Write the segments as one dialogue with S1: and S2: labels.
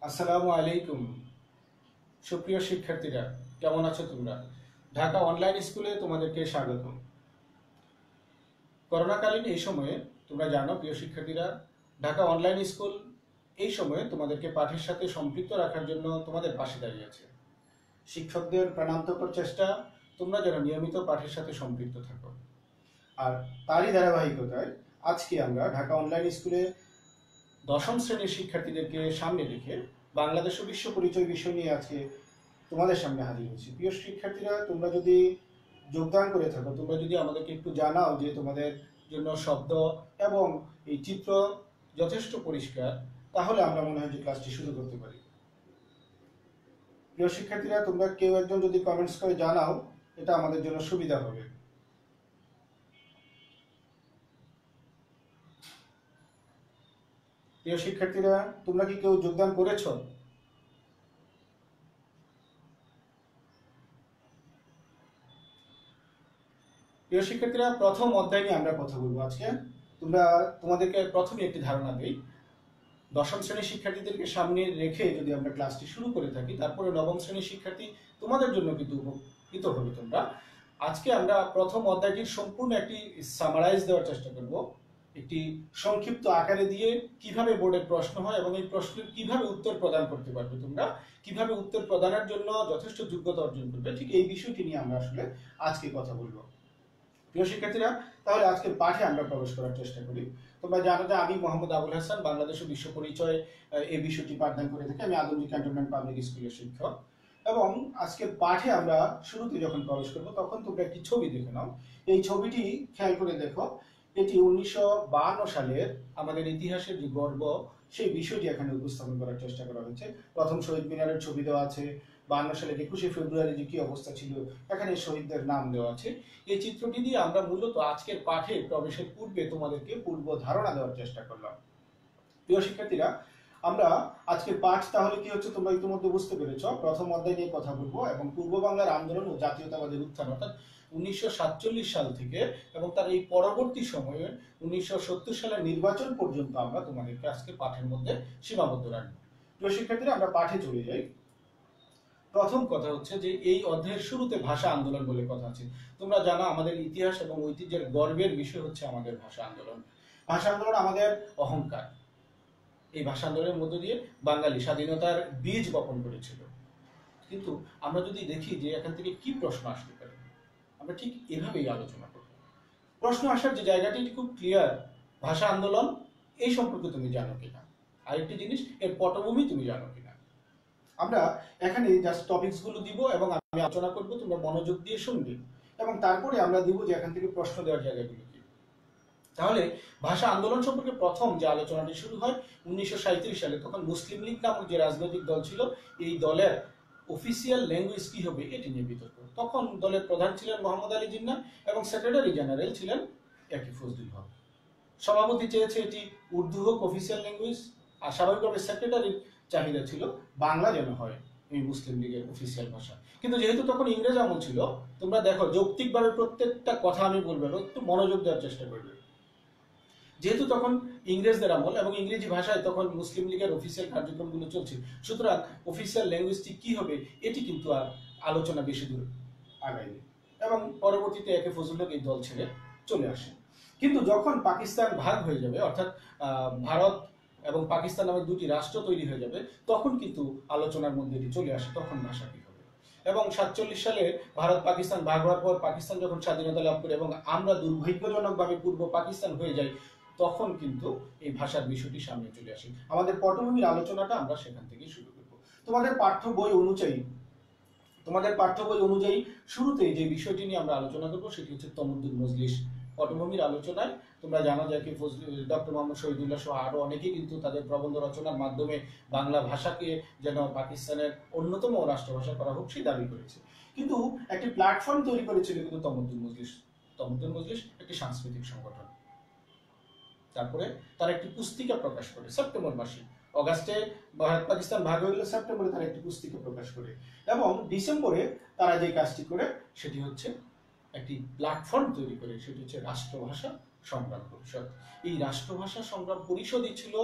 S1: আসসালামু আলাইকুম। সুপ্রিয় শিক্ষার্থীরা, কেমন আছো তোমরা? ঢাকা অনলাইন স্কুলে তোমাদেরকে স্বাগত। করোনাকালীন এই সময়ে তোমরা জানো প্রিয় শিক্ষার্থীরা, ঢাকা অনলাইন স্কুল এই সময়ে তোমাদেরকে পাঠের সাথে সম্পৃক্ত রাখার জন্য তোমাদের পাশে দাঁড়িয়ে আছে। শিক্ষকদের প্রাণান্তকর চেষ্টা তোমরা যেন নিয়মিত পাঠের সাথে সম্পৃক্ত থাকো। আর তারই ধারাবাহিকতায় আজকে আমরা ঢাকা অনলাইন স্কুলে দশম শ্রেণীর শিক্ষার্থীদেরকে সামনে রেখে বাংলাদেশ ও বিশ্ব পরিচয় বিষয় নিয়ে আজকে তোমাদের সামনে হাজির হয়েছি। প্রিয় শিক্ষার্থীরা, তোমরা যদি যোগদান করে থাকো, তোমরা যদি আমাদেরকে একটু জানাও যে তোমাদের জন্য শব্দ এবং এই চিত্র যথেষ্ট পরিষ্কার, তাহলে আমরা মনে হয় যে ক্লাসটি শুরু করতে পারি। প্রিয় শিক্ষার্থীরা, তোমরা কেউ একজন যদি কমেন্টস করে জানাও, এটা আমাদের জন্য সুবিধা হবে। প্রিয় শিক্ষার্থীরা, তোমরা কি কেউ যোগদান করেছো? প্রিয় শিক্ষার্থীরা, প্রথম অধ্যায় নিয়ে আমরা কথা বলবো আজকে। তোমাদেরকে প্রথমে একটি ধারণা দিই। দশম শ্রেণীর শিক্ষার্থীদেরকে সামনে রেখে যদি আমরা ক্লাসটি শুরু করে থাকি, তারপরে নবম শ্রেণীর শিক্ষার্থী তোমাদের জন্য কিন্তু উপকৃত হবে তোমরা। আজকে আমরা প্রথম অধ্যায়টির সম্পূর্ণ একটি সামারাইজ দেওয়ার চেষ্টা করব, একটি সংক্ষিপ্ত আকারে দিয়ে কিভাবে বোর্ডের প্রশ্ন হয় এবং এই প্রশ্নের কিভাবে উত্তর প্রদান করতে পারবে তোমরা, কিভাবে উত্তর প্রদানের জন্য যথেষ্ট যোগ্যতা অর্জন করবে, ঠিক এই বিষয়টি নিয়ে আমরা আসলে আজকে কথা বলবো। প্রিয় শিক্ষার্থীরা, তাহলে আজকের পাঠে আমরা প্রবেশ করার চেষ্টা করি। তোমরা জানো যে আমি মোহাম্মদ আবুল হাসান, বাংলাদেশ ও বিশ্ব পরিচয় এই বিষয়টি পাঠদান করে থাকি। আমি আদমজী ক্যান্টনমেন্ট পাবলিক স্কুলের শিক্ষক। এবং আজকের পাঠে আমরা শুরুতে যখন প্রবেশ করব, তখন তোমরা একটি ছবি দেখে নাও। এই ছবিটি খেয়াল করে দেখো। এটি 1952 সালের আমাদের ইতিহাসের যে গর্ব, সেই বিষয়টি এখানে উপস্থাপন করার চেষ্টা করা হয়েছে। প্রথম শহীদ মিনারের ছবি দেওয়া আছে। 52 সালের 21শে ফেব্রুয়ারি যে কি অবস্থা ছিল, এখানে শহীদদের নাম দেওয়া আছে। এই চিত্রটি দিয়ে আমরা মূলত আজকের পাঠে প্রবেশের পূর্বে তোমাদেরকে পূর্ব ধারণা দেওয়ার চেষ্টা করলাম। প্রিয় শিক্ষার্থীরা, আমরা আজকের পাঠ তাহলে কি হচ্ছে তোমরা ইতিমধ্যে বুঝতে পেরেছ। প্রথম অধ্যায় নিয়ে কথা বলবো এবং পূর্ব বাংলার আন্দোলন ও জাতীয়তাবাদের উত্থান, অর্থাৎ 1947 সাল থেকে এবং তার এই পরবর্তী সময়ে 1970 সালের নির্বাচন পর্যন্ত আমরা তোমাদেরকে আজকে পাঠের মধ্যে সীমাবদ্ধ রাখবো। প্রিয় শিক্ষার্থীরা, আমরা পাঠে চলে যাই। প্রথম কথা হচ্ছে যে এই অধ্যায়ের শুরুতে ভাষা আন্দোলন বলে কথা আছে। তোমরা জানো আমাদের ইতিহাস এবং ঐতিহ্যের গর্বের বিষয় হচ্ছে আমাদের ভাষা আন্দোলন। ভাষা আন্দোলন আমাদের অহংকার। এই ভাষা আন্দোলনের মধ্য দিয়ে বাঙালি স্বাধীনতার বীজ বপন করেছিল। কিন্তু আমরা যদি দেখি যে এখান থেকে কি প্রশ্ন আসতে পারে, আমরা ঠিক এভাবেই আলোচনা করব। প্রশ্ন আসার যে জায়গাটি খুব ক্লিয়ার, ভাষা আন্দোলন এই সম্পর্কে তুমি জানো কিনা, আরেকটি জিনিস এর পটভূমি তুমি জানো কিনা। আমরা এখানে জাস্ট টপিকস গুলো দিব এবং আমি আলোচনা করব, তোমরা মনোযোগ দিয়ে শুনবে এবং তারপরে আমরা দিব যে এখান থেকে প্রশ্ন দেওয়ার জায়গাগুলো কি। তাহলে ভাষা আন্দোলন সম্পর্কে প্রথম যে আলোচনাটি শুরু হয় 1937 সালে। তখন মুসলিম লীগ নামক যে রাজনৈতিক দল ছিল, এই দলের অফিসিয়াল ল্যাঙ্গুয়েজ কি হবে এটি নিয়ে বিতর্ক। তখন দলের প্রধান ছিলেন মোহাম্মদ আলী জিন্নাহ এবং সেক্রেটারি জেনারেল ছিলেন একে ফজলুল হক। সভাপতি চেয়েছে এটি উর্দু হোক অফিসিয়াল ল্যাঙ্গুয়েজ, আর স্বাভাবিকভাবে সেক্রেটারির চাহিদা ছিল বাংলা যেন হয় এই মুসলিম লীগের অফিসিয়াল ভাষা। কিন্তু যেহেতু তখন ইংরেজ আমল ছিল, তোমরা দেখো যৌক্তিকভাবে প্রত্যেকটা কথা আমি বলবো এবং একটু মনোযোগ দেওয়ার চেষ্টা করবে। যেহেতু তখন ইংরেজদের আমল এবং ইংরেজি ভাষায় তখন মুসলিম লীগের অফিসিয়াল কার্যক্রমগুলো চলছে, সুতরাং অফিসিয়াল ল্যাঙ্গুয়েজটি কি হবে এটি কিন্তু আর আলোচনা বেশি দূর আগায়নি এবং পরবর্তীতে একে ফজলুল হক এই দল ছেড়ে চলে আসে। কিন্তু যখন পাকিস্তান ভাগ হয়ে যাবে, অর্থাৎ ভারত এবং পাকিস্তান নামে দুটি রাষ্ট্র তৈরি হয়ে যাবে, তখন কিন্তু আলোচনার মধ্যে এটি চলে আসে তখন ভাষা কি হবে। এবং 47 সালে ভারত পাকিস্তান ভাগ হওয়ার পর পাকিস্তান যখন স্বাধীনতা লাভ করে এবং আমরা দুর্ভাগ্যজনকভাবে পূর্ব পাকিস্তান হয়ে যাই, তখন কিন্তু এই ভাষার বিষয়টি সামনে চলে আসে। আমাদের পটভূমির আলোচনাটা আমরা সেখান থেকেই শুরু করব। তোমাদের পাঠ্য বই অনুযায়ী শুরুতেই যে বিষয়টি নিয়ে আমরা আলোচনা করব সেটি হচ্ছে তমদ্দুন মজলিস। পটভূমির আলোচনায় তোমরা জানো যে কি ডক্টর মোহাম্মদ শহীদুল্লাহ সহ আরো অনেকেই কিন্তু তাদের প্রবন্ধ রচনার মাধ্যমে বাংলা ভাষাকে যেন পাকিস্তানের অন্যতম রাষ্ট্রভাষা করা হোক সেই দাবি করেছে। কিন্তু একটি প্ল্যাটফর্ম তৈরি করেছিল কিন্তু তমদ্দুন মজলিস। তমদ্দুন মজলিস একটি সাংস্কৃতিক সংগঠন। তারপরে তারা একটি পুস্তিকা প্রকাশ করে সেপ্টেম্বর মাসে। অগাস্টে ভারত পাকিস্তান ভাগ হয়ে গেলে সেপ্টেম্বরে তারা একটি পুস্তিকা প্রকাশ করে এবং ডিসেম্বরে তারা যে কাজটি করে সেটি হচ্ছে একটি প্ল্যাটফর্ম তৈরি করে, সেটি হচ্ছে রাষ্ট্রভাষা সংগ্রাম পরিষদ। এই রাষ্ট্রভাষা সংগ্রাম পরিষদই ছিল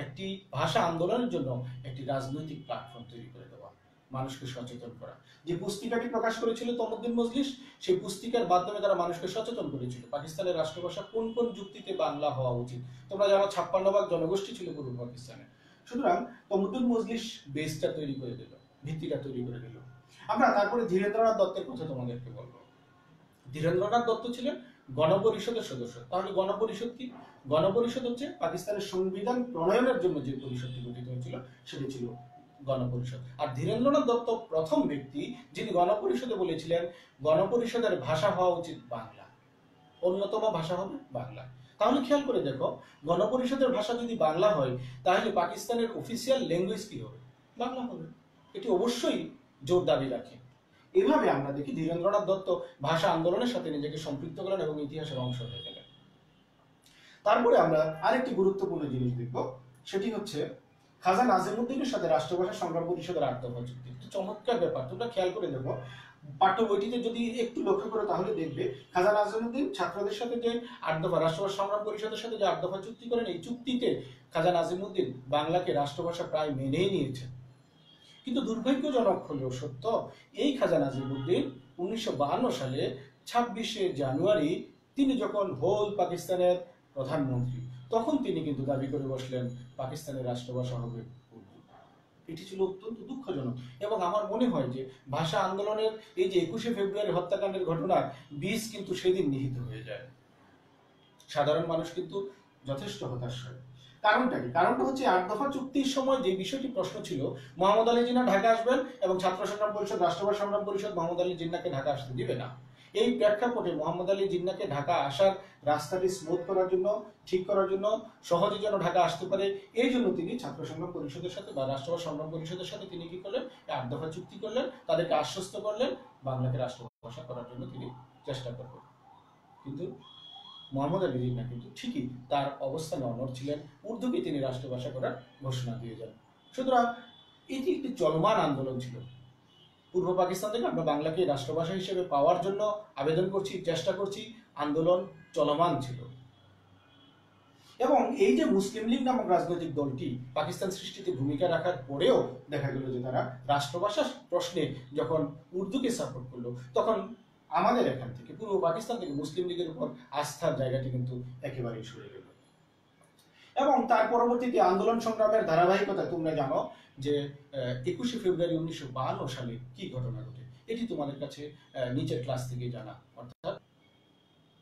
S1: একটি ভাষা আন্দোলনের জন্য একটি রাজনৈতিক প্ল্যাটফর্ম তৈরি করে দেওয়া, মানুষকে সচেতন করা। যে পুস্তিকাটি প্রকাশ করেছিল তমদ্দুন মজলিস, সেই পুস্তিকার মাধ্যমে তারা মানুষকে সচেতন করেছিল পাকিস্তানের রাষ্ট্রভাষা কোন কোন যুক্তিতে বাংলা হওয়া উচিত। তোমরা জানো 56 ভাগ জনগোষ্ঠী ছিল পূর্ব পাকিস্তানে। সুতরাং তমদ্দুন মজলিস বেসটা তৈরি করে দিল, ভিত্তিটা তৈরি করে দিল। আমরা তারপরে ধীরেন্দ্রনাথ দত্তের কথা তোমাদেরকে বলবো। ধীরেন্দ্রনাথ দত্ত ছিলেন গণপরিষদের সদস্য। তাহলে গণপরিষদ কি? গণপরিষদ হচ্ছে পাকিস্তানের সংবিধান প্রণয়নের জন্য যে পরিষদটি গঠিত হয়েছিল সেটি ছিল গণপরিষদ। আর ধীরেন্দ্রনাথ দত্ত প্রথম ব্যক্তি যিনি গণপরিষদে বলেছিলেন গণপরিষদের ভাষা হওয়া উচিত বাংলা, অন্যতম ভাষা হবে বাংলা। তাহলে খেয়াল করে দেখো, গণপরিষদের ভাষা যদি বাংলা হয় তাহলে পাকিস্তানের অফিসিয়াল ল্যাঙ্গুয়েজ কি হবে? বাংলা হবে। এটি অবশ্যই জোর দাবি রাখে। এভাবে আমরা দেখি ধীরেন্দ্রনাথ দত্ত ভাষা আন্দোলনের সাথে নিজেকে সম্পৃক্ত করেন এবং ইতিহাসের অংশ হয়ে গেলেন। তারপরে আমরা আরেকটি গুরুত্বপূর্ণ জিনিস দেখব, সেটি হচ্ছে খাজা নাজিমুদ্দিনের সাথে রাষ্ট্রভাষা সংগ্রাম পরিষদের 8 দফা চুক্তি। একটি চমৎকার ব্যাপার, তোমরা খেয়াল করে দেখো পাঠ্য বইটিতে যদি একটু লক্ষ্য করো তাহলে দেখবে খাজা নাজিমুদ্দিন ছাত্রদের সাথে যে 8 দফা রাষ্ট্রভাষা সংগ্রাম পরিষদের সাথে যে 8 দফা চুক্তি করেন, এই চুক্তিতে খাজা নাজিমুদ্দিন বাংলাকে রাষ্ট্রভাষা প্রায় মেনেই নিয়েছেন। কিন্তু দুর্ভাগ্যজনক হলেও সত্য, এই খাজা নাজিমুদ্দিন 1952 সালে 26শে জানুয়ারি তিনি যখন হোল পাকিস্তানের প্রধানমন্ত্রী, তখন তিনি কিন্তু দাবি করে বসলেন পাকিস্তানের রাষ্ট্রভাষা হবে উর্দু। এটি ছিল অত্যন্ত দুঃখজনক এবং আমার মনে হয় যে ভাষা আন্দোলনের এই যে 21শে ফেব্রুয়ারি হত্যাকাণ্ডের ঘটনার বীজ কিন্তু সেদিন নিহিত হয়ে যায়। সাধারণ মানুষ কিন্তু যথেষ্ট হতাশ হয়। কারণটা কি? কারণটা হচ্ছে 8 দফা চুক্তির সময় যে বিষয়টি প্রশ্ন ছিল, মোহাম্মদ আলী জিন্নাহ ঢাকা আসবেন এবং ছাত্র সংগ্রাম পরিষদ রাষ্ট্রভাষা সংগ্রাম পরিষদ মোহাম্মদ আলী জিন্নাহকে ঢাকা আসতে দিবে না। এই প্রেক্ষাপটে মোহাম্মদ আলী জিন্নাহকে ঢাকা আসার রাস্তাটি স্মুথ করার জন্য, ঠিক করার জন্য, সহজে যেন ঢাকা আসতে পারে, এই জন্য তিনি ছাত্র সংগ্রাম পরিষদের সাথে বা রাষ্ট্রভাষা সংগ্রাম পরিষদের সাথে তিনি কি করলেন? 8 দফা চুক্তি করলেন, তাদেরকে আশ্বস্ত করলেন বাংলাকে রাষ্ট্রভাষা করার জন্য তিনি চেষ্টা করবেন। কিন্তু মোহাম্মদ আলী জিন্নাহ কিন্তু ঠিকই তার অবস্থানে অনড় ছিলেন, উর্দুকে তিনি রাষ্ট্রভাষা করার ঘোষণা দিয়ে যান। সুতরাং এটি একটি চলমান আন্দোলন ছিল। পূর্ব পাকিস্তান থেকে আমরা বাংলাকে রাষ্ট্রভাষা হিসেবে পাওয়ার জন্য আবেদন করছি, চেষ্টা করছি, আন্দোলন চলমান ছিল। এবং এই যে মুসলিম লীগ নামক রাজনৈতিক দলটি পাকিস্তান সৃষ্টিতে ভূমিকা রাখার পরেও দেখা গেল যে তারা রাষ্ট্রভাষা প্রশ্নে যখন উর্দুকে সাপোর্ট করলো, তখন আমাদের এখান থেকে পূর্ব পাকিস্তান থেকে মুসলিম লীগের উপর আস্থার জায়গাটি কিন্তু একেবারেই সরে গেল। এবং তার পরবর্তীতে আন্দোলন সংগ্রামের ধারাবাহিকতা তোমরা জানো যে 21শে ফেব্রুয়ারি 1952 সালে কি ঘটনা ঘটে, এটি তোমাদের কাছে নিচের ক্লাস থেকে জানা। অর্থাৎ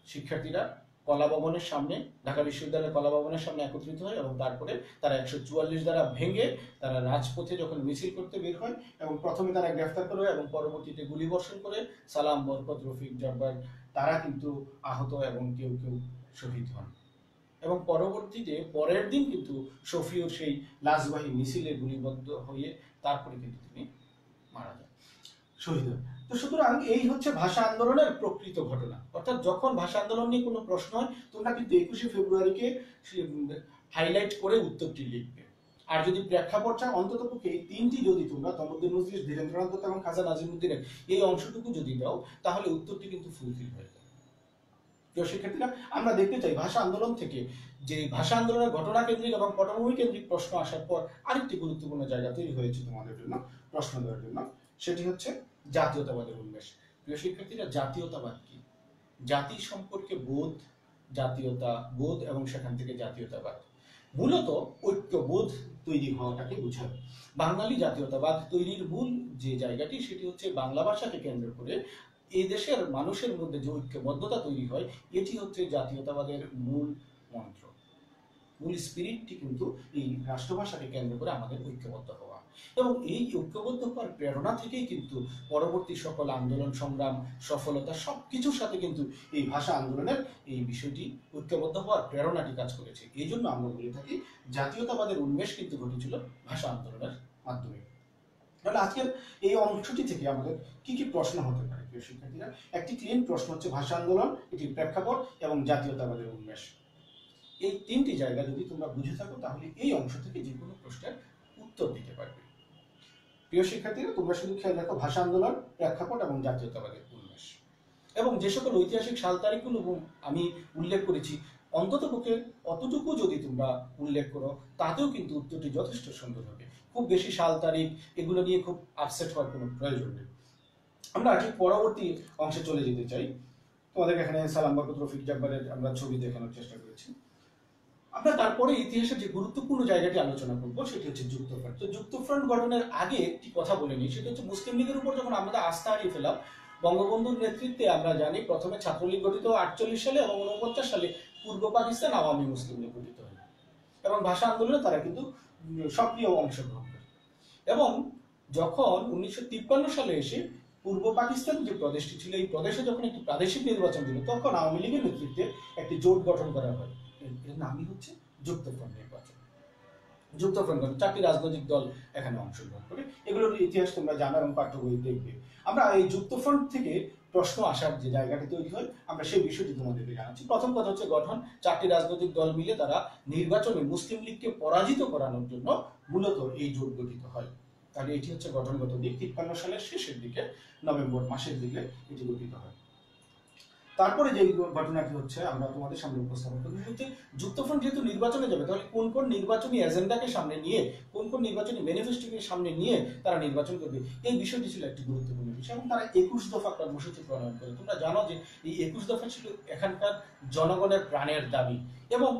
S1: শিক্ষার্থীরা কলা ভবনের সামনে, ঢাকা বিশ্ববিদ্যালয়ের কলা ভবনের সামনে একত্রিত হয় এবং তারপরে তারা 144 দ্বারা ভেঙে তারা রাজপথে যখন মিছিল করতে বের হয় এবং প্রথমে তারা গ্রেফতার করে এবং পরবর্তীতে গুলিবর্ষণ করে সালাম, বরকত, রফিক, জব্বার তারা কিন্তু আহত এবং কেউ কেউ শহীদ হন। এবং পরবর্তীতে পরের দিন কিন্তু শফিউর সেই লাশবাহী মিছিলে গুলিবদ্ধ হয়ে তারপরে কিন্তু তিনি মারা যান, শহীদ হন। তো সুতরাং এই হচ্ছে ভাষা আন্দোলনের প্রকৃত ঘটনা। অর্থাৎ যখন ভাষা আন্দোলন নিয়ে কোনো প্রশ্ন হয় তোমরা কিন্তু 21শে ফেব্রুয়ারিকে হাইলাইট করে উত্তরটি লিখবে। আর যদি প্রেক্ষাপট চাও অন্ততপক্ষে এই তিনটি যদি তোমরা তমদ্দুন মজলিস, ধীরেন্দ্রনাথ দত্ত এবং খাজা নাজিমুদ্দিনের এই অংশটুকু যদি দাও তাহলে উত্তরটি কিন্তু ফুলফিল হয়ে যায়। প্রিয় শিক্ষার্থীরা, আমরা দেখতে চাই ভাষা আন্দোলন থেকে যে ভাষা আন্দোলনের ঘটনা কেন্দ্রিক এবং পটভূমি কেন্দ্রিক প্রশ্ন আসার পর আরেকটি গুরুত্বপূর্ণ জায়গা তৈরি হয়েছে তোমাদের জন্য প্রশ্ন দেওয়ার জন্য, সেটি হচ্ছে জাতীয়তাবাদের উন্মেষ। প্রিয় শিক্ষার্থীরা, জাতীয়তাবাদ কি? জাতি সম্পর্কে বোধ, জাতীয়তা বোধ এবং সেখান থেকে জাতীয়তাবাদ মূলত ঐক্যবোধ তৈরি হওয়াটাকে বোঝায়। বাঙালি জাতীয়তাবাদ তৈরির মূল যে জায়গাটি সেটি হচ্ছে বাংলা ভাষাকে কেন্দ্র করে এই দেশের মানুষের মধ্যে যে ঐক্যবদ্ধতা তৈরি হয়, এটি হচ্ছে জাতীয়তাবাদের মূল মন্ত্র। মূল স্পিরিটটি কিন্তু এই রাষ্ট্রভাষাকে কেন্দ্র করে আমাদের ঐক্যবদ্ধ হওয়া এবং এই ঐক্যবদ্ধ হওয়ার প্রেরণা থেকেই কিন্তু পরবর্তী সকল আন্দোলন সংগ্রাম সফলতা সবকিছুর সাথে কিন্তু এই ভাষা আন্দোলনের এই বিষয়টি ঐক্যবদ্ধ হওয়ার প্রেরণাটি কাজ করেছে। এই জন্য আমরা বলে থাকি জাতীয়তাবাদের উন্মেষ কিন্তু ঘটেছিল ভাষা আন্দোলনের মাধ্যমে। তাহলে আজকের এই অংশটি থেকে আমাদের কি কি প্রশ্ন হতে পারে প্রিয় শিক্ষার্থীরা? একটি ক্লিন প্রশ্ন হচ্ছে ভাষা আন্দোলন, এটির প্রেক্ষাপট এবং জাতীয়তাবাদের উন্মেষ। এই তিনটি জায়গা যদি তোমরা বুঝে থাকো তাহলে এই অংশ থেকে যে কোনো প্রশ্নের উত্তর দিতে পারবে। প্রিয় শিক্ষার্থীরা, তোমরা শুধু খেয়াল রাখো ভাষা আন্দোলন, প্রেক্ষাপট এবং জাতীয়তাবাদের উন্মেষ। এবং যে সকল ঐতিহাসিক সাল তারিখগুলো আমি উল্লেখ করেছি অন্ততপক্ষে অতটুকু যদি তোমরা উল্লেখ করো, তাতেও কিন্তু উত্তরটি যথেষ্ট সুন্দর হবে। খুব বেশি সাল তারিখ এগুলো নিয়ে খুব আপসেট হওয়ার কোনো প্রয়োজন নেই। আমরা ঠিক পরবর্তী অংশে চলে যেতে চাই। তোমাদের এখানে সালাম বরকত রফিক জব্বারের আমরা ছবি দেখানোর চেষ্টা করেছি। আমরা তারপরে ইতিহাসের যে গুরুত্বপূর্ণ জায়গাটি আলোচনা করবো সেটি হচ্ছে যুক্তফ্রন্ট। তো যুক্তফ্রন্ট গঠনের আগে একটি কথা বলে নিই, সেটা হচ্ছে মুসলিম লীগের উপর যখন আমরা আস্থা হারিয়ে ফেলাম, বঙ্গবন্ধুর নেতৃত্বে আমরা জানি প্রথমে ছাত্রলীগ গঠিত 48 সালে এবং 49 সালে পূর্ব পাকিস্তান আওয়ামী মুসলিম লীগ গঠিত হয় এবং ভাষা আন্দোলনে তারা কিন্তু সক্রিয় অংশগ্রহণ করে। এবং যখন 1953 সালে এসে পূর্ব পাকিস্তান যে প্রদেশটি ছিল, এই প্রদেশে যখন একটি প্রাদেশিক নির্বাচন ছিল, তখন আওয়ামী লীগের নেতৃত্বে একটি জোট গঠন করা হয়। এর নামই হচ্ছে যুক্তফ্রন্ট নির্বাচন। যুক্তফ্রন্ট 4টি রাজনৈতিক দল এখানে অংশগ্রহণ করে। এগুলোর ইতিহাস তোমরা জানো এবং পাঠ্য বই দেখবে। আমরা এই যুক্তফ্রন্ট থেকে প্রশ্ন আসার যে জায়গাটি তৈরি হয়, আমরা সেই বিষয়টি তোমাদেরকে জানাচ্ছি। প্রথম কথা হচ্ছে গঠন। 4টি রাজনৈতিক দল মিলে তারা নির্বাচনে মুসলিম লীগকে পরাজিত করানোর জন্য মূলত এই জোট গঠিত হয়। তাহলে এটি হচ্ছে গঠনগত দিক। 53 সালের শেষের দিকে, নভেম্বর মাসের দিকে এটি গঠিত হয়। তারপরে যে ঘটনাটি হচ্ছে আমরা তোমাদের সামনে উপস্থাপন করি, হচ্ছে যুক্তফ্রন্ট যেহেতু নির্বাচনে যাবে, তাহলে কোন কোন নির্বাচনী এজেন্ডাকে সামনে নিয়ে, কোন কোন নির্বাচনী ম্যানিফেস্টোকে সামনে নিয়ে তারা নির্বাচন করবে, এই বিষয়টি ছিল একটি গুরুত্বপূর্ণ বিষয়। এবং তারা 21 দফা কর্মসূচি প্রণয়ন করে। তোমরা জানো যে এই 21 দফা ছিল এখানকার জনগণের প্রাণের দাবি এবং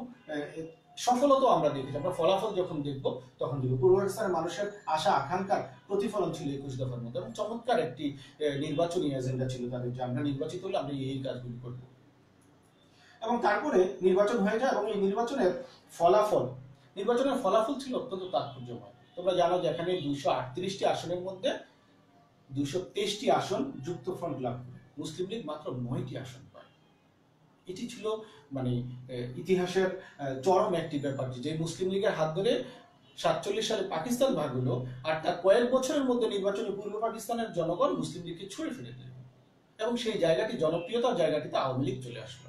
S1: সফলতা আমরা দেখেছি। আমরা ফলাফল যখন দেখবো তখন দেখবো পূর্ব পাকিস্তানের মানুষের আশা আকাঙ্ক্ষার প্রতিফলন ছিল 21 দফার মধ্যে এবং চমৎকার একটি নির্বাচনী এজেন্ডা ছিল তাদের, যে আমরা নির্বাচিত হলে আমরা এই কাজগুলি করব। এবং তারপরে নির্বাচন হয়ে যায় এবং এই নির্বাচনের ফলাফল ছিল অত্যন্ত তাৎপর্যময়। তোমরা জানো যে এখানে 238টি আসনের মধ্যে 223টি আসন যুক্তফ্রন্ট লাভ করে, মুসলিম লীগ মাত্র 9টি আসন পায়। এটি ছিল মানে ইতিহাসের চরম একটি ব্যাপার, যে মুসলিম লীগের হাত ধরে 47 সালে পাকিস্তান ভাগ হলো, আর তার কয়েক বছরের মধ্যে নির্বাচনে পূর্ব পাকিস্তানের জনগণ মুসলিম লীগকে ছুঁড়ে ফেলে দিল এবং সেই জায়গাটি, জনপ্রিয়তার জায়গাটিতে আওয়ামী লীগ চলে আসলো।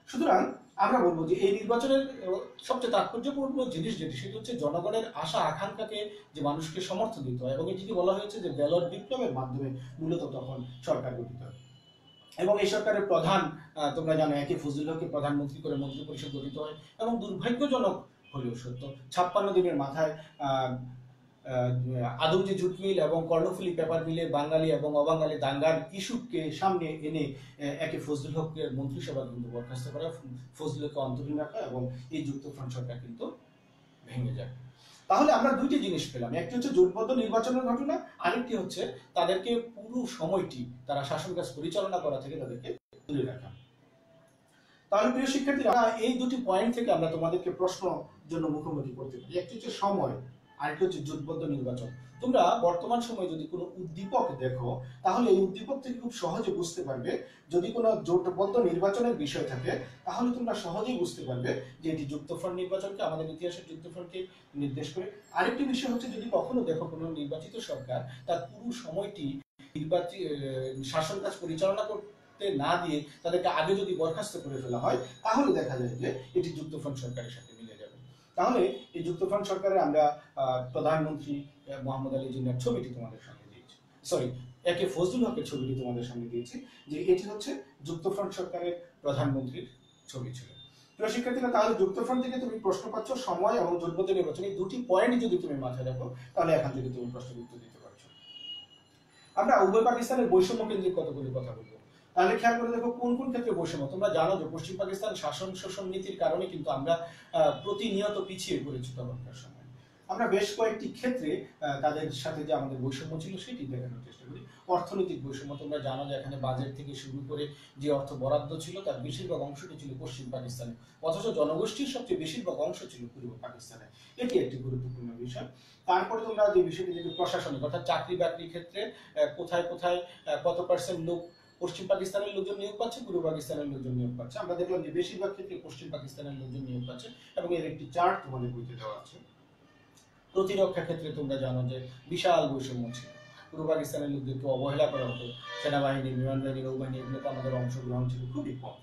S1: সুতরাং আমরা বলবো যে এই নির্বাচনের সবচেয়ে তাৎপর্যপূর্ণ জিনিস যেটি, সেটি হচ্ছে জনগণের আশা আকাঙ্ক্ষাকে যে মানুষকে সমর্থন দিতে হয় এবং এটিকে বলা হয়েছে যে ব্যালট বিপ্লবের মাধ্যমে মূলত তখন সরকার গঠিত হয়। এবং এই সরকারের প্রধান, তোমরা জানো, একে ফজলুল হককে প্রধানমন্ত্রী করে মন্ত্রী পরিষদ গঠিত হয় এবং দুর্ভাগ্যজনক হলেও সত্য 56 দিনের মাথায় আদমজি জুট মিল এবং কর্ণফুলী পেপার মিলে বাঙালি এবং অবাঙালি দাঙ্গার ইস্যুকে সামনে এনে একে ফজলুল হকের মন্ত্রিসভা কিন্তু বরখাস্ত করা, ফজলুলকে অন্তরীণ রাখা এবং এই যুক্তফ্রন্ট সরকার কিন্তু ভেঙে যায়। তাহলে আমরা দুইটি জিনিস পেলাম, একটি হচ্ছে জোটবদ্ধ নির্বাচনের ঘটনা, আরেকটি হচ্ছে তাদেরকে পুরো সময়টি তারা শাসন কাজ পরিচালনা করা থেকে তাদেরকে দূরে রাখা। তাহলে প্রিয় শিক্ষার্থীরা, এই দুটি পয়েন্ট থেকে আমরা তোমাদেরকে প্রশ্ন জন্য মুখোমুখি করতে পারি। একটি হচ্ছে সময়, আরেকটি হচ্ছে জোটবদ্ধ নির্বাচন। তোমরা বর্তমান সময়ে যদি কোনো উদ্দীপক দেখো, তাহলে এই উদ্দীপক থেকে খুব সহজে বুঝতে পারবে, যদি কোনো জোটবদ্ধ নির্বাচনের বিষয় থাকে তাহলে তোমরা সহজেই বুঝতে পারবে যে এটি যুক্তফ্রন্ট নির্বাচনকে, আমাদের ইতিহাসের যুক্তফ্রন্টকে নির্দেশ করে। আরেকটি বিষয় হচ্ছে, যদি কখনো দেখো কোনো নির্বাচিত সরকার তার পুরো সময়টি শাসন কাজ পরিচালনা করতে না দিয়ে তাদেরকে আগে যদি বরখাস্ত করে ফেলা হয়, তাহলে দেখা যায় যে এটি যুক্তফ্রন্ট সরকারের সাথে মিলে যাবে। তাহলে এই যুক্তফ্রন্ট সরকারে আমরা প্রধানমন্ত্রী মোহাম্মদ আলী জিন্নাহর ছবিটি তোমাদের সামনে দিয়েছি, সরি, একে ফজলুল হকের ছবিটি তোমাদের সামনে দিয়েছি, যে এটি হচ্ছে যুক্তফ্রন্ট সরকারের প্রধানমন্ত্রীর ছবি ছিল। প্রিয় শিক্ষার্থীরা, তাহলে যুক্তফ্রন্ট থেকে তুমি প্রশ্ন পাচ্ছ সময় এবং জোটবদ্ধ নির্বাচন, এই দুটি পয়েন্ট যদি তুমি মাথায় রাখো তাহলে এখান থেকে তুমি প্রশ্নের উত্তর দিতে পারছো। আমরা উভয় পাকিস্তানের বৈষম্য কেন্দ্রিক কতগুলি কথা বলবো। তাহলে খেয়াল করে দেখো কোন কোন ক্ষেত্রে বৈষম্য। তোমরা জানো যে পশ্চিম পাকিস্তান শাসন শোষণ নীতির কারণে কিন্তু আমরা প্রতিনিয়ত পিছিয়ে পড়েছি। তখনকার সময় আমরা বেশ কয়েকটি ক্ষেত্রে তাদের সাথে যে আমাদের বৈষম্য ছিল সেটি দেখানোর চেষ্টা করি। অর্থনৈতিক বৈষম্য, তোমরা জানো যে এখানে বাজেট থেকে শুরু করে যে অর্থ বরাদ্দ ছিল তার বেশিরভাগ অংশটি ছিল পশ্চিম পাকিস্তানে, অথচ জনগোষ্ঠীর সবচেয়ে বেশিরভাগ অংশ ছিল পূর্ব পাকিস্তানে। এটি একটি গুরুত্বপূর্ণ বিষয়। তারপরে তোমরা যে বিষয়টি দেখবে প্রশাসনিক, অর্থাৎ চাকরি বাকরির ক্ষেত্রে কোথায় কোথায় কত পার্সেন্ট লোক পশ্চিম পাকিস্তানের লোকজন নিয়োগ পাচ্ছে, পূর্ব পাকিস্তানের লোকজন নিয়োগ পাচ্ছে। আমরা দেখলাম যে বেশিরভাগ ক্ষেত্রে পশ্চিম পাকিস্তানের লোকজন নিয়োগ পাচ্ছে এবং এর একটি চার্ট তোমাদের বইতে দেওয়া আছে। প্রতিরক্ষা ক্ষেত্রে তোমরা জানো যে বিশাল বৈষম্য ছিল, পূর্ব পাকিস্তানের লোকদেরকে অবহেলা করা হতো, সেনাবাহিনী, বিমান বাহিনী, নৌবাহিনী এগুলোতে আমাদের অংশগ্রহণ ছিল খুবই কম।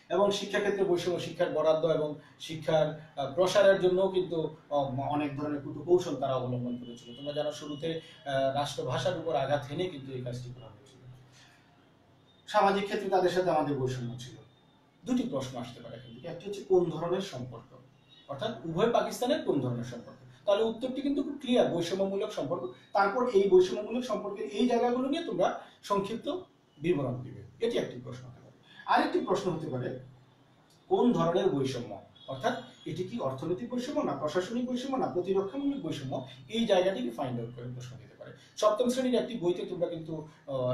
S1: এবং শিক্ষাক্ষেত্রে বৈষম্য, শিক্ষার বরাদ্দ এবং শিক্ষার প্রসারের জন্য কিন্তু অনেক ধরনের কৌশল তারা অবলম্বন করেছিল। তোমরা জানো শুরুতে রাষ্ট্রভাষার উপর আঘাত হেনে কিন্তু এই কাজটি করা হয়েছিল। সামাজিক ক্ষেত্রে তাদের সাথে আমাদের বৈষম্য ছিল। দুটি প্রশ্ন আসতে পারে এখান থেকে। একটি হচ্ছে কোন ধরনের সম্পর্ক, অর্থাৎ উভয় পাকিস্তানের কোন ধরনের সম্পর্ক। তাহলে উত্তরটি কিন্তু খুব ক্লিয়ার, বৈষম্যমূলক সম্পর্ক। তারপর এই বৈষম্যমূলক সম্পর্কের এই জায়গাগুলো নিয়ে তোমরা সংক্ষিপ্ত বিবরণ দিবে, এটি একটি প্রশ্ন হতে পারে। আরেকটি প্রশ্ন হতে পারে কোন ধরনের বৈষম্য, অর্থাৎ এটি কি অর্থনৈতিক বৈষম্য, না প্রশাসনিক বৈষম্য, না প্রতিরক্ষামূলক বৈষম্য, এই জায়গাটিকে ফাইন্ড আউট করে প্রশ্ন দিতে পারে। সপ্তম শ্রেণীর একটি বইতে তোমরা কিন্তু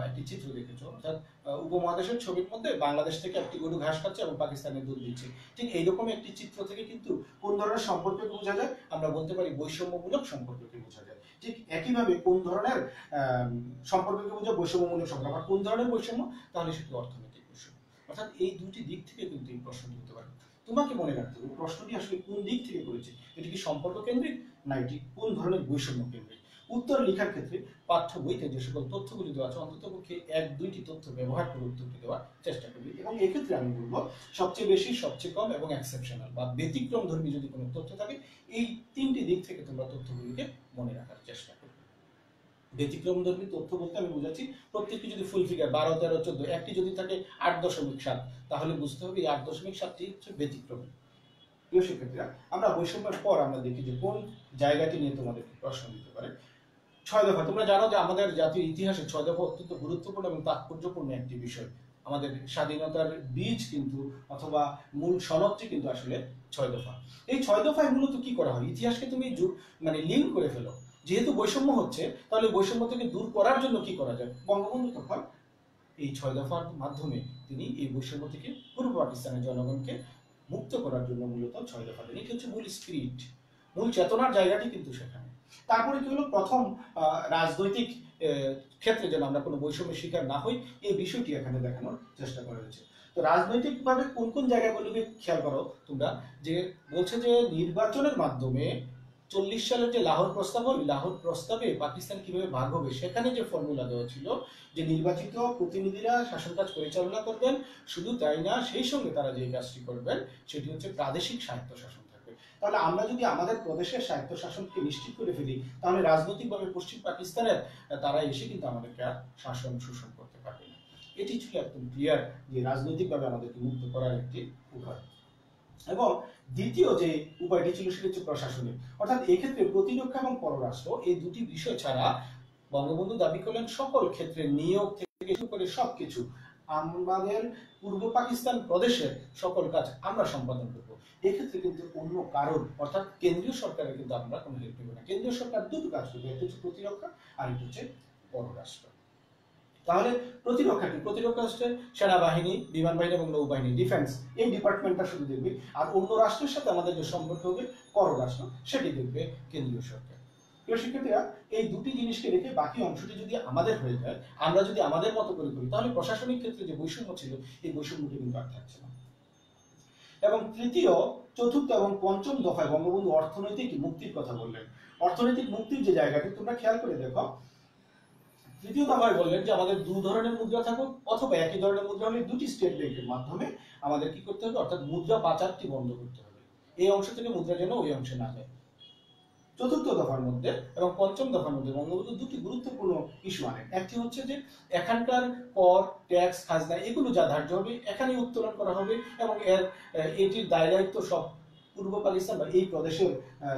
S1: একটি চিত্র দেখেছো, অর্থাৎ উপমহাদেশের ছবির মধ্যে বাংলাদেশ থেকে একটি গরু ঘাস খাচ্ছে এবং পাকিস্তানের দুধ দিচ্ছে। ঠিক এইরকম একটি চিত্র থেকে কিন্তু কোন ধরনের সম্পর্ককে বোঝা যায়, আমরা বলতে পারি বৈষম্যমূলক সম্পর্ককে বোঝা যায়। ঠিক একইভাবে কোন ধরনের সম্পর্ককে বোঝা বৈষম্যমূলক সম্পর্ক, বা কোন ধরনের বৈষম্য, তাহলে সেটি অর্থনৈতিক বৈষম্য। অর্থাৎ এই দুটি দিক থেকে কিন্তু এই প্রশ্নটি হতে পারে। তোমাকে মনে রাখতে হবে প্রশ্নটি আসলে কোন দিক থেকে করেছে, এটি কি সম্পর্ক কেন্দ্রিক, না এটি কোন ধরনের বৈষম্য কেন্দ্রিক। উত্তর লেখার ক্ষেত্রে পাঠ্য বইতে যে সকল তথ্যগুলি দেওয়া আছে অন্ততপক্ষে 1-2টি তথ্য ব্যবহার করে উত্তরটি দেওয়ার চেষ্টা করবে। এবং এক্ষেত্রে আমি বলবো সবচেয়ে বেশি, সবচেয়ে কম এবং এক্সেপশনাল বা ব্যতিক্রম ধর্মী যদি কোনো তথ্য থাকে, এই 3টি দিক থেকে তোমরা তথ্যগুলিকে মনে রাখার চেষ্টা করবে। ব্যতিক্রমধর্মী তথ্য বলতে আমি বুঝাচ্ছি প্রত্যেকটি যদি ফুল ফিগার 12, 13, 14, একটি যদি থাকে 8.7, তাহলে বুঝতে হবে এই 8.7টি হচ্ছে ব্যতিক্রম। প্রিয় শিক্ষার্থীরা, আমরা বৈষম্যের পর আমরা দেখি যে কোন জায়গাটি নিয়ে তোমাদের প্রশ্ন দিতে পারে। 6 দফা। তোমরা জানো যে আমাদের জাতীয় ইতিহাসে 6 দফা অত্যন্ত গুরুত্বপূর্ণ এবং তাৎপর্যপূর্ণ একটি বিষয়। আমাদের স্বাধীনতার বীজ কিন্তু, অথবা মূল সনদটি কিন্তু আসলে 6 দফা। এই 6 দফায় মূলত কি করা হয়, ইতিহাসকে তুমি মানে লিঙ্ক করে ফেলো। যেহেতু বৈষম্য হচ্ছে, তাহলে বৈষম্য থেকে দূর করার জন্য কি করা যায়, বঙ্গবন্ধু তখন এই 6 দফার মাধ্যমে তিনি এই বৈষম্য থেকে পূর্ব পাকিস্তানের জনগণকে মুক্ত করার জন্য মূলত 6 দফা দেন। এটি হচ্ছে মূল স্পিরিট, মূল চেতনার জায়গাটি কিন্তু সেখানে। তারপরে কি হলো, প্রথম রাজনৈতিক ক্ষেত্রে যেন আমরা কোনো বৈষম্যের শিকার না হই, এই বিষয়টি এখানে দেখানোর চেষ্টা করা হয়েছে। তো রাজনৈতিকভাবে কোন কোন জায়গাগুলোকে খেয়াল করো তোমরা, যে বলছে যে নির্বাচনের মাধ্যমে 40 সালের যে লাহোর প্রস্তাব হল, লাহোর প্রস্তাবে পাকিস্তান কিভাবে ভাগ হবে, সেখানে যে ফর্মুলা দেওয়া ছিল যে নির্বাচিত প্রতিনিধিরা শাসন কাজ পরিচালনা করবেন, শুধু তাই না সেই সঙ্গে তারা যে কাজটি করবেন সেটি হচ্ছে প্রাদেশিক স্বায়ত্তশাসন থাকবে। তাহলে আমরা যদি আমাদের প্রদেশের স্বায়ত্তশাসনকে নিশ্চিত করে ফেলি, তাহলে রাজনৈতিকভাবে পশ্চিম পাকিস্তানের তারা এসে কিন্তু আমাদেরকে আর শাসন শোষণ করতে পারবে না। এটি ছিল একদম ক্লিয়ার যে রাজনৈতিকভাবে আমাদেরকে মুক্ত করার একটি উপায়। এবং দ্বিতীয় যে উপায়টি ছিল সেটি হচ্ছে প্রশাসনিক, অর্থাৎ এক্ষেত্রে প্রতিরক্ষা এবং পররাষ্ট্র এই দুটি বিষয় ছাড়া বঙ্গবন্ধু দাবি করলেন সকল ক্ষেত্রে নিয়োগ থেকে শুরু করে সবকিছু আমাদের পূর্ব পাকিস্তান প্রদেশের সকল কাজ আমরা সম্পাদন করব। এক্ষেত্রে কিন্তু অন্য কারোর, অর্থাৎ কেন্দ্রীয় সরকারের কিন্তু আমরা কোনো হেল্প নেব না। কেন্দ্রীয় সরকার দুটো কাজ করবে, একটা হচ্ছে প্রতিরক্ষা আর একটা হচ্ছে পররাষ্ট্র। তাহলে প্রতিরক্ষা কি, প্রতিরক্ষা হচ্ছে সেনাবাহিনী, বিমান বাহিনী এবং নৌবাহিনী, ডিফেন্স, এই ডিপার্টমেন্টটা শুধু দেখবে। আর অন্য রাষ্ট্রের সাথে আমাদের যে সম্পর্ক হবে পররাষ্ট্র, সেটি দেখবে কেন্দ্রীয় সরকার। প্রিয় শিক্ষার্থীরা, এই দুটি জিনিসকে রেখে বাকি অংশটি যদি আমাদের হয়ে যায়, আমরা যদি আমাদের মতো করে করি, তাহলে প্রশাসনিক ক্ষেত্রে যে বৈষম্য ছিল এই বৈষম্যটি কিন্তু আর থাকছে না। এবং তৃতীয়, চতুর্থ এবং পঞ্চম দফায় বঙ্গবন্ধু অর্থনৈতিক মুক্তির কথা বললেন। অর্থনৈতিক মুক্তির যে জায়গাটি তোমরা খেয়াল করে দেখো, তৃতীয় দফায় বললেন যে আমাদের দু ধরনের মুদ্রা থাকুক, অথবা একই ধরনের মুদ্রা হলে দুটি স্টেট ব্যাংকের মাধ্যমে আমাদের কি করতে হবে, অর্থাৎ মুদ্রা পাচারটি বন্ধ করতে হবে। এই অংশ থেকে মুদ্রা যেন ওই অংশে না যায়। চতুর্থ দফার মধ্যে এবং পঞ্চম দফার মধ্যে বঙ্গবন্ধু দুটি গুরুত্বপূর্ণ ইস্যু আনেন। একটি হচ্ছে যে এখানকার কর, ট্যাক্স, খাজনা এগুলো যা ধার্য হবে এখানে উত্তোলন করা হবে, এবং এটির দায় দায়িত্ব সব পূর্ব পাকিস্তান বা এই প্রদেশের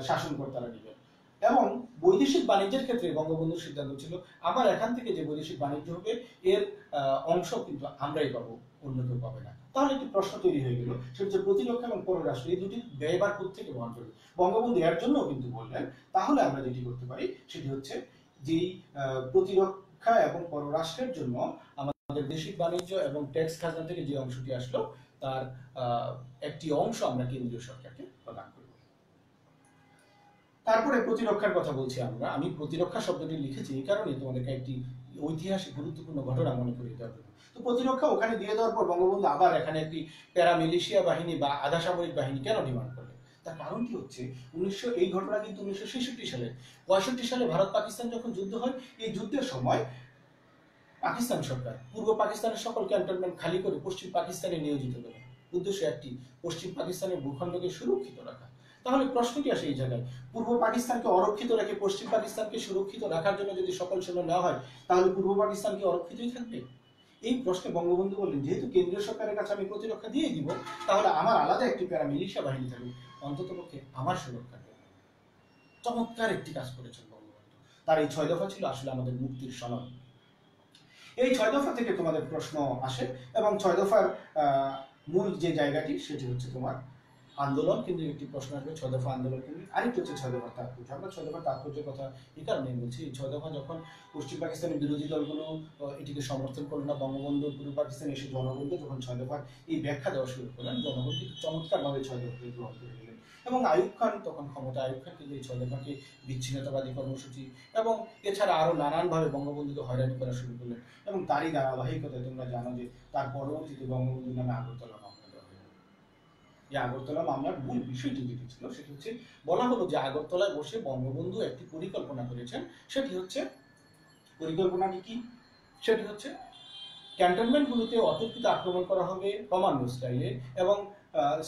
S1: শাসনকর্তারা নেবেন। এবং বৈদেশিক বাণিজ্যের ক্ষেত্রে বঙ্গবন্ধুর সিদ্ধান্ত ছিল আমার এখান থেকে যে বৈদেশিক বাণিজ্য হবে এর অংশ কিন্তু আমরাই পাবো, অন্য কেউ পাবে না। তাহলে একটি প্রশ্ন তৈরি হয়ে গেল, সেটা হচ্ছে প্রতিরক্ষা এবং পররাষ্ট্র এই দুটি ব্যয়ভার কোত্থেকে বহন করবে। বঙ্গবন্ধু এর জন্য কিন্তু বললেন তাহলে আমরা যেটি করতে পারি সেটি হচ্ছে যেই প্রতিরক্ষা এবং পররাষ্ট্রের জন্য আমাদের বৈদেশিক বাণিজ্য এবং ট্যাক্স খাজনা থেকে যে অংশটি আসলো তার একটি অংশ আমরা কেন্দ্রীয় সরকারকে প্রদান করব। তারপরে প্রতিরক্ষার কথা বলছি আমরা, আমি প্রতিরক্ষা শব্দটি লিখেছি এই কারণে তোমাদেরকে একটি ঐতিহাসিক গুরুত্বপূর্ণ ঘটনা মনে করিয়ে দেওয়ার জন্য। তো প্রতিরক্ষা ওখানে দিয়ে দেওয়ার পর বঙ্গবন্ধু আবার এখানে একটি প্যারামিলিশিয়া বাহিনী বা আধা সামরিক বাহিনী কেন ডিমান্ড করলেন, তার কারণটি হচ্ছে এই ঘটনা কিন্তু 1966 সালে, 65 সালে ভারত পাকিস্তান যখন যুদ্ধ হয়, এই যুদ্ধের সময় পাকিস্তান সরকার পূর্ব পাকিস্তানের সকল ক্যান্টনমেন্ট খালি করে পশ্চিম পাকিস্তানে নিয়োজিত করে। উদ্দেশ্য একটি, পশ্চিম পাকিস্তানের ভূখণ্ডকে সুরক্ষিত রাখা। তাহলে প্রশ্নটি আসে এই জায়গায়, পূর্ব পাকিস্তানকে অরক্ষিত রেখে পশ্চিম পাকিস্তানকে সুরক্ষিত রাখার জন্য যদি সকল সৈন্য নেওয়া হয়, তাহলে পূর্ব পাকিস্তান কি অরক্ষিতই থাকবে? এই প্রশ্নে বঙ্গবন্ধু বললেন, যেহেতু কেন্দ্রীয় সরকারের কাছে আমি প্রতিরক্ষা দিয়ে দিব, তাহলে আমার আলাদা একটি প্যারামিলিশিয়া বাহিনী থাকবে, অন্ততপক্ষে আমার সুরক্ষার জন্য। চমৎকার একটি কাজ করেছেন বঙ্গবন্ধু। তার এই 6 দফা ছিল আসলে আমাদের মুক্তির সনদ। এই 6 দফা থেকে তোমাদের প্রশ্ন আসে, এবং 6 দফার মূল যে জায়গাটি সেটি হচ্ছে তোমার আন্দোলন কিন্তু একটি প্রশ্ন আসবে 6 দফা আন্দোলন কিন্তু। আরেকটি হচ্ছে 6 দফার তাৎপর্য। আমরা 6 দফার তাৎপর্যের কথা এই কারণে বলছি, 6 দফা যখন পশ্চিম পাকিস্তানের বিরোধী দলগুলো এটিকে সমর্থন করলো না, বঙ্গবন্ধু পূর্ব পাকিস্তানে এসে জনগণকে যখন 6 দফার এই ব্যাখ্যা দেওয়া শুরু করলেন, জনগণ কিন্তু চমৎকারভাবে 6 দফাকে গ্রহণ করে নিলেন। এবং আইয়ুব খান তখন ক্ষমতা, আইয়ুব খান কিন্তু এই 6 দফাকে বিচ্ছিন্নতাবাদী কর্মসূচি এবং এছাড়া আরো নানানভাবে বঙ্গবন্ধুকে হয়রানি করা শুরু করলেন। এবং তারই ধারাবাহিকতায় তোমরা জানো যে তার পরবর্তীতে বঙ্গবন্ধুর নামে আগরতলা মামলা দেওয়া হলো। এই আগরতলা মামলার মূল বিষয়টি যেটি ছিল সেটি হচ্ছে, বলা হলো যে আগরতলায় বসে বঙ্গবন্ধু একটি পরিকল্পনা করেছেন। সেটি হচ্ছে, পরিকল্পনাটি কি? সেটি হচ্ছে ক্যান্টনমেন্টগুলোতে অতর্কিত আক্রমণ করা হবে কমান্ডো স্টাইলে, এবং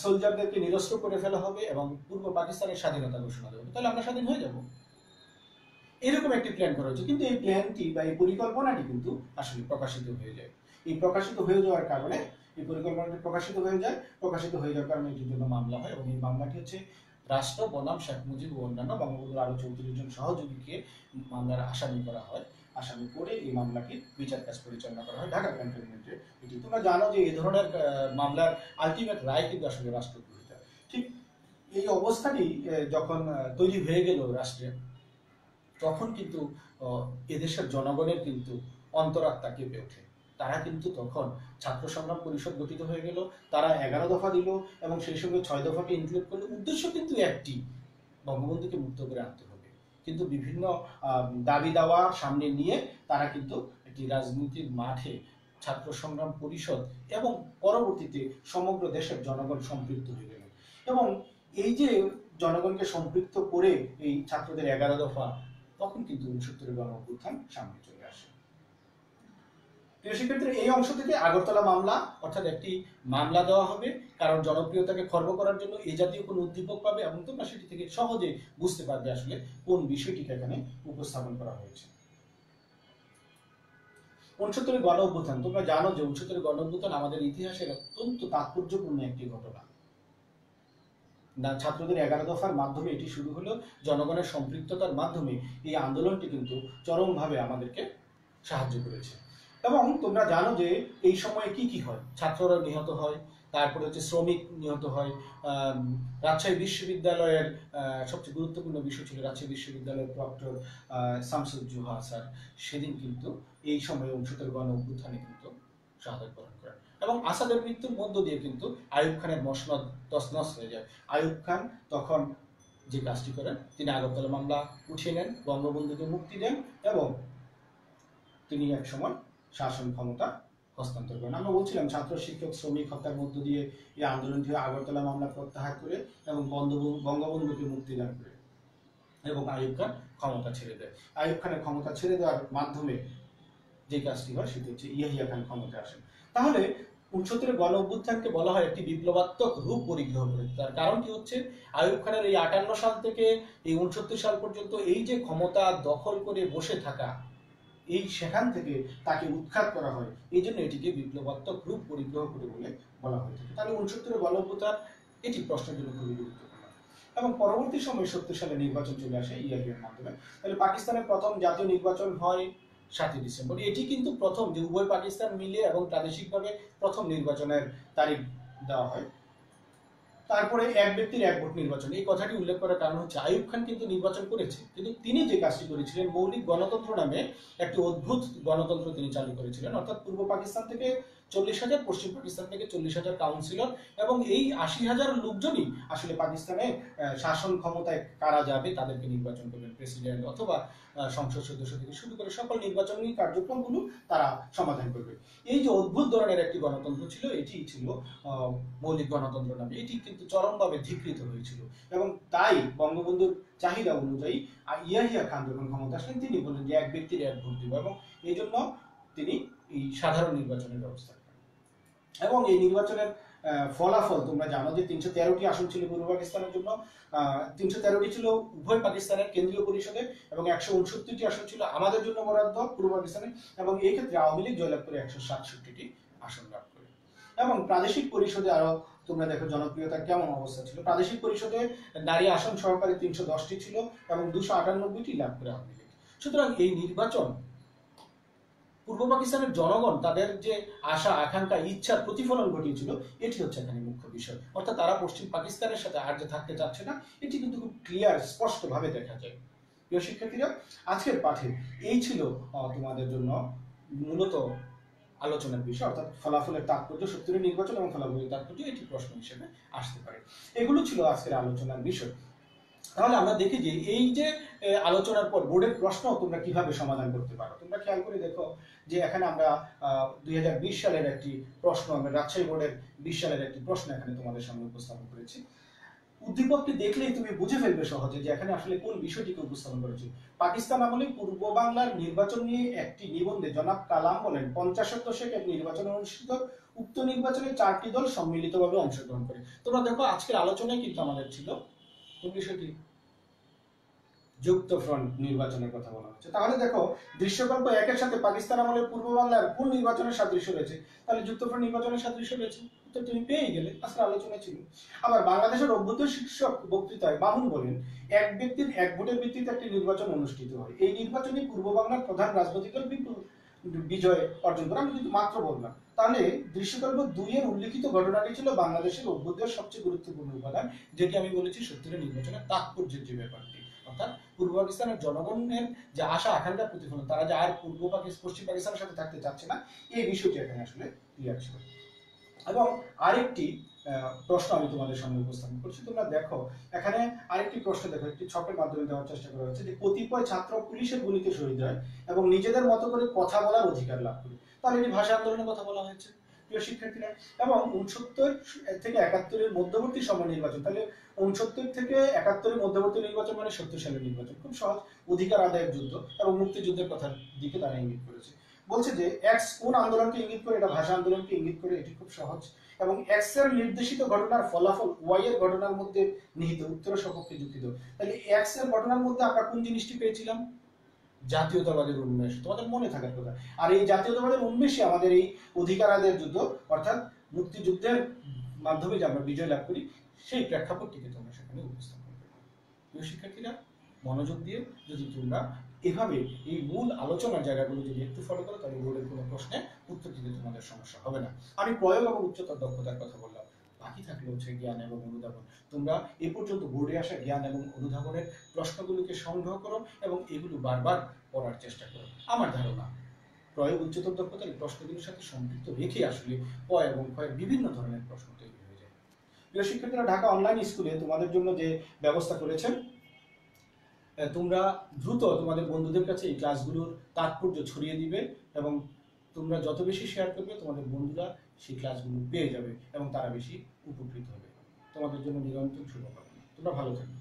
S1: সোলজারদেরকে নিরস্ত্র করে ফেলা হবে, এবং পূর্ব পাকিস্তানের স্বাধীনতা ঘোষণা দেওয়া হবে, তাহলে আমরা স্বাধীন হয়ে যাব। এরকম একটি প্ল্যান করা হয়েছে, কিন্তু এই প্ল্যানটি বা এই পরিকল্পনাটি কিন্তু আসলে প্রকাশিত হয়ে যায়। এই প্রকাশিত হয়ে যাওয়ার কারণে, এই পরিকল্পনাটি প্রকাশিত হয়ে যাওয়ার কারণে এটির জন্য মামলা হয়, এবং এই মামলাটি হচ্ছে রাষ্ট্র বনাম শেখ মুজিব ও অন্যান্য বঙ্গবন্ধুর আরো 34 জন সহযোগীকে মামলার আসামি করা হয়। আসামি করে এই মামলাটি বিচার কাজ পরিচালনা করা হয় ঢাকা ক্যান্টনমেন্টে। এটি তোমরা জানো যে এই ধরনের মামলার আলটিমেট রায় কিন্তু আসলে রাষ্ট্রদ্রোহিত। ঠিক এই অবস্থাটি যখন তৈরি হয়ে গেল রাষ্ট্রে, তখন কিন্তু এদেশের জনগণের কিন্তু অন্তরাত্মা কেঁপে ওঠে। তারা কিন্তু তখন ছাত্র সংগ্রাম পরিষদ গঠিত হয়ে গেল, তারা 11 দফা দিল এবং সেই সঙ্গে 6 দফাকে ইনক্লুড করলো। উদ্দেশ্য কিন্তু একটি, বঙ্গবন্ধুকে মুক্ত করে আনতে হবে। কিন্তু বিভিন্ন দাবি দাওয়ার সামনে নিয়ে তারা কিন্তু একটি রাজনীতির মাঠে ছাত্র সংগ্রাম পরিষদ এবং পরবর্তীতে সমগ্র দেশের জনগণ সম্পৃক্ত হয়ে গেল। এবং এই যে জনগণকে সম্পৃক্ত করে এই ছাত্রদের 11 দফা, তখন কিন্তু 69 গণ অভ্যুত্থান সামনে চলে আসে। সেক্ষেত্রে এই অংশ থেকে আগরতলা মামলা, অর্থাৎ একটি মামলা দেওয়া হবে, কারণ জনপ্রিয়তাকে খর্ব করার জন্য এই জাতীয় কোন উদ্দীপক পাবে, এবং তোমরা সেটি থেকে সহজে বুঝতে পারবে আসলে কোন বিষয়টিকে এখানে উপস্থাপন করা হয়েছে। 69 গণ অভ্যুত্থান, তোমরা জানো যে 69 গণ অভ্যুত্থান আমাদের ইতিহাসের অত্যন্ত তাৎপর্যপূর্ণ একটি ঘটনা। ছাত্রদের 11 দফার মাধ্যমে এটি শুরু হলো, জনগণের সম্পৃক্ততার মাধ্যমে এই আন্দোলনটি কিন্তু চরমভাবে আমাদেরকে সাহায্য করেছে। এবং তোমরা জানো যে এই সময়ে কি কি হয়, ছাত্ররা নিহত হয়, তারপরে হচ্ছে শ্রমিক নিহত হয়। রাজশাহী বিশ্ববিদ্যালয়ের সবচেয়ে গুরুত্বপূর্ণ বিষয় ছিল রাজশাহী বিশ্ববিদ্যালয়ের প্রক্টর শামসুজ্জোহা স্যার, সেদিন কিন্তু এই সময়ে 69 গণ অভ্যুত্থানে কিন্তু শাহাদাত বরণ করেন। এবং আসাদের মৃত্যুর মধ্য দিয়ে কিন্তু আইয়ুব খানের মসনদ তছনছ হয়ে যায়। আইয়ুব খান তখন যে কাজটি করেন, তিনি আগরতলা মামলা উঠিয়ে নেন, বঙ্গবন্ধুকে মুক্তি দেন, এবং তিনি এক সময় শাসন ক্ষমতা হস্তান্তর করেন। আমরা বলছিলাম ছাত্র শিক্ষক শ্রমিক হত্যার মধ্য দিয়ে এই আন্দোলন থেকে আগরতলা মামলা প্রত্যাহার করে এবং বঙ্গবন্ধুকে মুক্তি দান করে এবং আইয়ুব খান ক্ষমতা ছেড়ে দেয়। আইয়ুব খানের ক্ষমতা ছেড়ে দেওয়ার মাধ্যমে যে কাজটি হয় সেটি হচ্ছে ইয়াহিয়া খান ক্ষমতায় আসেন। তাহলে 69 গণ অভ্যুত্থানকে বলা হয় একটি বিপ্লবাত্মক রূপ পরিগ্রহ করে। তার কারণটি হচ্ছে আইয়ুব খানের এই 58 সাল থেকে এই 69 সাল পর্যন্ত এই যে ক্ষমতা দখল করে বসে থাকা, এই সেখান থেকে তাকে উৎখাত করা হয়, এই জন্য এটিকে বিপ্লবাত্মক রূপ পরিগ্রহ করে বলে বলা হয়ে থাকে। তাহলে 69 গণ অভ্যুত্থান এটি প্রশ্নের জন্য খুবই গুরুত্বপূর্ণ। এবং পরবর্তী সময়ে 70 সালে নির্বাচন চলে আসে ইয়াহিয়ার মাধ্যমে। তাহলে পাকিস্তানের প্রথম জাতীয় নির্বাচন হয় 7 ডিসেম্বর। এটি কিন্তু প্রথম যে উভয় পাকিস্তান মিলে এবং প্রাদেশিকভাবে প্রথম নির্বাচনের তারিখ দেওয়া হয়। তারপরে এক ব্যক্তির এক ভোট নির্বাচন, এই কথাটি উল্লেখ করার কারণ হচ্ছে আইয়ুব খান কিন্তু নির্বাচন করেছে, কিন্তু তিনি যে কাজটি করেছিলেন মৌলিক গণতন্ত্র নামে একটি অদ্ভুত গণতন্ত্র তিনি চালু করেছিলেন। অর্থাৎ পূর্ব পাকিস্তান থেকে 40,000, পশ্চিম পাকিস্তান থেকে 40,000 কাউন্সিলর, এবং এই 80,000 লোকজনই আসলে পাকিস্তানে শাসন ক্ষমতায় কারা যাবে তাদেরকে নির্বাচন করবেন। প্রেসিডেন্ট অথবা সংসদ সদস্য থেকে শুরু করে সকল নির্বাচনী কার্যক্রমগুলো তারা সমাধান করবে। এই যে অদ্ভুত ধরনের একটি গণতন্ত্র ছিল, এটি ছিল মৌলিক গণতন্ত্র নামে। এটি কিন্তু চরমভাবে ধিকৃত হয়েছিল, এবং তাই বঙ্গবন্ধুর চাহিদা অনুযায়ী ইয়াহিয়া খান যখন ক্ষমতা আসলেন, তিনি বললেন যে এক ব্যক্তির এক ভোট দিব, এবং এই জন্য তিনি এই সাধারণ নির্বাচনের ব্যবস্থা করেন। এবং এই নির্বাচনের ফলাফল তোমরা জানো যে 313টি আসন ছিল পূর্ব পাকিস্তানের জন্য, 313টি ছিল উভয় পাকিস্তানের কেন্দ্রীয় পরিষদে এবং 169টি আসন ছিল আমাদের জন্য বরাদ্দ পূর্ব পাকিস্তানে, এবং এই ক্ষেত্রে আওয়ামী লীগ জয়লাভ করে 167টি আসন লাভ করে। এবং প্রাদেশিক পরিষদে আরো তোমরা দেখো জনপ্রিয়তা কেমন অবস্থা ছিল। প্রাদেশিক পরিষদে নারী আসন সহকারে 310টি ছিল এবং 298টি লাভ করে আওয়ামী লীগ। সুতরাং এই নির্বাচন পূর্ব পাকিস্তানের জনগণ তাদের যে আশা আকাঙ্ক্ষা ইচ্ছার প্রতিফলন ঘটিয়েছিল, এটি হচ্ছে এখানে মুখ্য বিষয়। অর্থাৎ তারা পশ্চিম পাকিস্তানের সাথে আর যে থাকতে চাচ্ছে না, এটি কিন্তু খুব ক্লিয়ার স্পষ্টভাবে দেখা যায়। প্রিয় শিক্ষার্থীরা, আজকের পাঠে এই ছিল তোমাদের জন্য মূলত আলোচনার বিষয়, অর্থাৎ ফলাফলের তাৎপর্য, 70 নির্বাচন এবং ফলাফলের তাৎপর্য, এটি প্রশ্ন হিসেবে আসতে পারে। এগুলো ছিল আজকের আলোচনার বিষয়। তাহলে আমরা দেখি যে এই যে আলোচনার পর বোর্ডের প্রশ্ন তোমরা কিভাবে সমাধান করতে পারো। তোমরা খেয়াল করে দেখো যে এখানে আমরা 2020 সালের একটি প্রশ্ন, আমরা রাজশাহী বোর্ডের 20 সালের একটি প্রশ্ন এখানে তোমাদের সামনে উপস্থাপন করেছি। উদ্দীপকটি দেখলেই তুমি বুঝে ফেলবে সহজে যে এখানে আসলে কোন বিষয়টিকে উপস্থাপন করেছে। পাকিস্তান আমলে পূর্ব বাংলার নির্বাচন নিয়ে একটি নিবন্ধে জনাব কালাম বলেন 50-এর দশকে এক নির্বাচন অনুষ্ঠিত, উক্ত নির্বাচনে 4টি দল সম্মিলিতভাবে অংশগ্রহণ করে। তোমরা দেখো আজকের আলোচনায় কিন্তু আমাদের ছিল কোন বিষয়টি, যুক্ত ফ্রন্ট নির্বাচনের কথা বলা হচ্ছে। তাহলে দেখো দৃশ্যকল্প 1-এর সাথে পাকিস্তান আমলের পূর্ব বাংলার কোন নির্বাচনের সাদৃশ্য রয়েছে, তাহলে যুক্ত ফ্রন্ট নির্বাচনের সাদৃশ্য রয়েছে, তো তুমি পেয়ে গেলে, আজকে আলোচনা ছিল। আবার বাংলাদেশের অভ্যুদয় শীর্ষক বক্তৃতায় মামুন বলেন এক ব্যক্তির এক ভোটের ভিত্তিতে একটি নির্বাচন অনুষ্ঠিত হয়, এই নির্বাচনে পূর্ব বাংলার প্রধান রাজনৈতিক দল বিপুল বিজয় অর্জন করে। আমি কিন্তু মাত্র বললাম। তাহলে দৃশ্যকল্প 2-এর উল্লিখিত ঘটনাটি ছিল বাংলাদেশের অভ্যুদয়ের সবচেয়ে গুরুত্বপূর্ণ উপাদান, যেটি আমি বলেছি 70 নির্বাচনের তাৎপর্যের যে ব্যাপারটি, অর্থাৎ পূর্ব পাকিস্তানের জনগণের যে আশা আকাঙ্ক্ষার প্রতিফলন, তারা যে আর পশ্চিম পাকিস্তানের সাথে থাকতে চাচ্ছে না, এই বিষয়টি এখানে আসলে ক্লিয়ার ছিল। এবং আরেকটি প্রশ্ন আমি তোমাদের সামনে উপস্থাপন করছি। তোমরা দেখো এখানে আরেকটি প্রশ্ন দেখো, একটি ছকের মাধ্যমে দেওয়ার চেষ্টা করা হচ্ছে যে কতিপয় ছাত্র পুলিশের গুলিতে শহীদ হয় এবং নিজেদের মতো করে কথা বলার অধিকার লাভ করে। তাহলে এটি ভাষা আন্দোলনের কথা বলা হয়েছে প্রিয় শিক্ষার্থীরা। এবং 69 থেকে 71-এর মধ্যবর্তী সময় নির্বাচন, তাহলে 69 থেকে 71-এর মধ্যবর্তী নির্বাচন মানে 70 সালের নির্বাচন। খুব সহজ, অধিকার আদায়ের যুদ্ধ এবং মুক্তিযুদ্ধের কথার দিকে তারা ইঙ্গিত করেছে। বলছে যে এক্স কোন আন্দোলনকে ইঙ্গিত করে, এটা ভাষা আন্দোলনকে ইঙ্গিত করে, এটি খুব সহজ। এবং এক্স এর নির্দেশিত ঘটনার ফলাফল ওয়াই এর ঘটনার মধ্যে নিহিত, উত্তর সপক্ষে যুক্তিত। তাহলে এক্স এর ঘটনার মধ্যে আমরা কোন জিনিসটি পেয়েছিলাম, জাতীয়তাবাদের উন্মেষ, তোমাদের মনে থাকার কথা। আর এই জাতীয়তাবাদের উন্মেষে আমাদের এই অধিকার আদায়ের যুদ্ধ, অর্থাৎ মুক্তিযুদ্ধের মাধ্যমে যে আমরা বিজয় লাভ করি, সেই প্রেক্ষাপটটিকে তোমরা সেখানে উপস্থাপন করবে। প্রিয় শিক্ষার্থীরা, মনোযোগ দিয়ে যদি তোমরা এভাবে এই মূল আলোচনার জায়গাগুলো যদি একটু ফলো করো, তাহলে বোর্ডের কোনো প্রশ্নে উত্তর দিতে তোমাদের সমস্যা হবে না। আমি প্রয়োগ এবং উচ্চতর দক্ষতার কথা বললাম, বাকি থাকলে হচ্ছে জ্ঞান এবং অনুধাবন। তোমরা এ পর্যন্ত বোর্ডে আসা জ্ঞান এবং অনুধাবনের প্রশ্নগুলোকে সংগ্রহ করো এবং এগুলো বারবার পড়ার চেষ্টা করো। আমার ধারণা প্রয়োগ উচ্চতর দক্ষতার এই প্রশ্নগুলোর সাথে সম্পৃক্ত রেখে আসলে প এবং ক্ষয়ের বিভিন্ন ধরনের প্রশ্ন তৈরি হয়ে যায়। প্রিয় শিক্ষার্থীরা, ঢাকা অনলাইন স্কুলে তোমাদের জন্য যে ব্যবস্থা করেছেন, তোমরা দ্রুত তোমাদের বন্ধুদের কাছে এই ক্লাসগুলোর তাৎপর্য ছড়িয়ে দিবে এবং তোমরা যত বেশি শেয়ার করবে, তোমাদের বন্ধুরা সেই ক্লাসগুলো পেয়ে যাবে এবং তারা বেশি উপকৃত হবে। তোমাদের জন্য নিরন্তর শুভকামনা। তোমরা ভালো থাকবে।